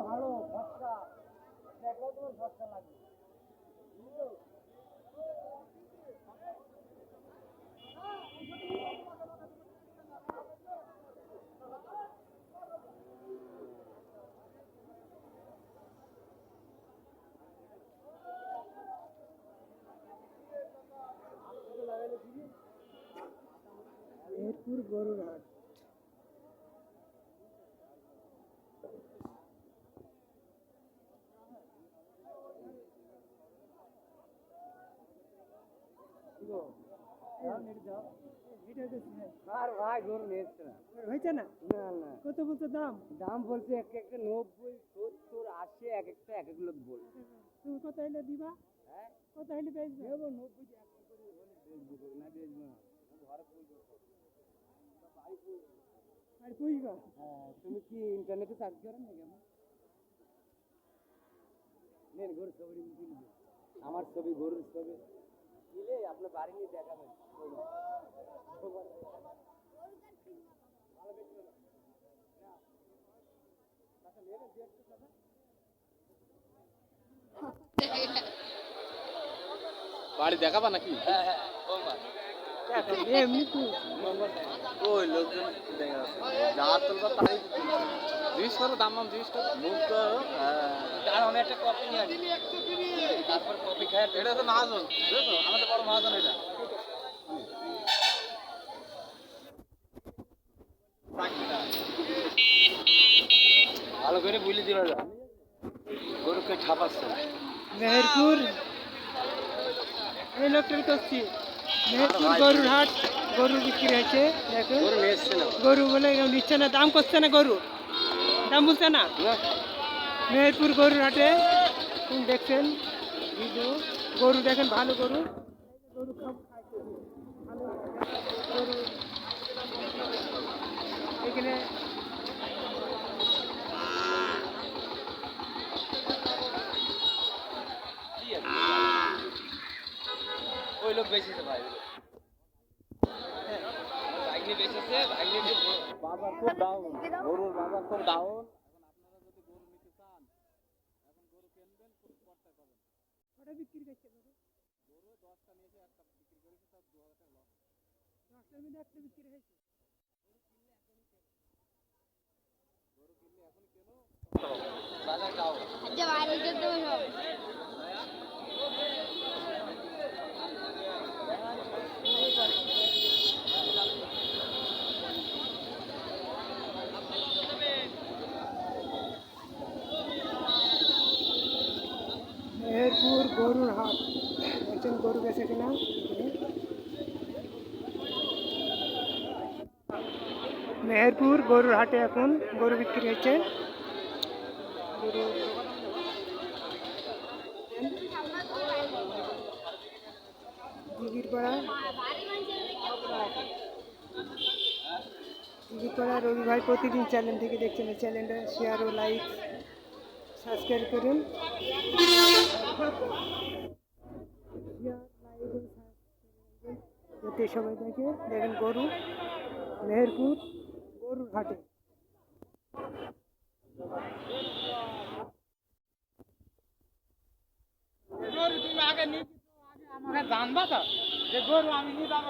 ভালো ভটকা দেখো তোমার ভটকা লাগবে। মেহেরপুর গরুর হাট। আর ভাই গরু নিয়েছে না, হয়েছে না? না না। কত বলছো দাম? দাম বলছে এক একটা 90, 70, 80, এক একটা এক এক লোক বলছে। তুমি কত হইলে দিবা? হ্যাঁ কত হইলে বেচবে? দেবো 90 100 করে হলে বেচবো, না বেচবো না, ঘরে পুষবো। আর পুষবা? হ্যাঁ। তুমি কি ইন্টারনেটে সার্চ করো না কেন? নেন গরুর ছবি কিনবে, আমার ছবি গরুর ছবি দিলে আপনার বাড়ি নিয়ে দেখাবেন। বাড়ি দেখাবা নাকি? হ্যাঁ হ্যাঁ এমনি তো ওই লোকজন দেখা যা তুলবা তাই জিজ্ঞেস করো, দাম নাম জিজ্ঞেস করো, মুখ করো। আর আমি একটা কফি নিয়ে আসি, তারপর কফি খাই। এটা তো মহাজন, বুঝেছো? আমাদের বড় মহাজন এটা। ভালো করে বলে দিল গরুকে ছাপাচ্ছে। মেহেরপুর এই লোকটার করছি মেহেরপুর গরুর হাট। গরু বিক্রি হয়েছে দেখুন। গরু নিয়ে এসছে না, গরু বলে কেউ নিচ্ছে না, দাম করছে না, গরু দাম বলছে না। মেহেরপুর গরুর হাটে দেখছেন ভিডিও, গরু দেখেন ভালো গরু, গরু ভালো গরু এখানে। ওই লোক বেঁচেছে ভাই, ভাগ্নি বেঁচেছে, ভাগ্নি বাজার খুব ডাউন, গরুর বাজার খুব ডাউন। ওটা বিক্রি করছে গরু, 10টার মধ্যে একটা বিক্রি হয়েছে। বাজার ডাউন। মেহেরপুর গরুর হাট দেখছেন, গরু বেছে কিনা। মেহেরপুর গরুর হাটে এখন গরু বিক্রি হচ্ছে। গরু দিঘিরপাড়া রবি ভাই প্রতিদিন চ্যানেল থেকে দেখছেন, এই চ্যানেলটা শেয়ার ও লাইক সাবস্ক্রাইব করুন। যাতে সবাই দেখে। দেখেন গরু মেহেরপুর গরুর হাটে। গরু তুমি আগে নিয়ে আমাকে জানবা তো যে গরু আমি নিয়ে যাবো।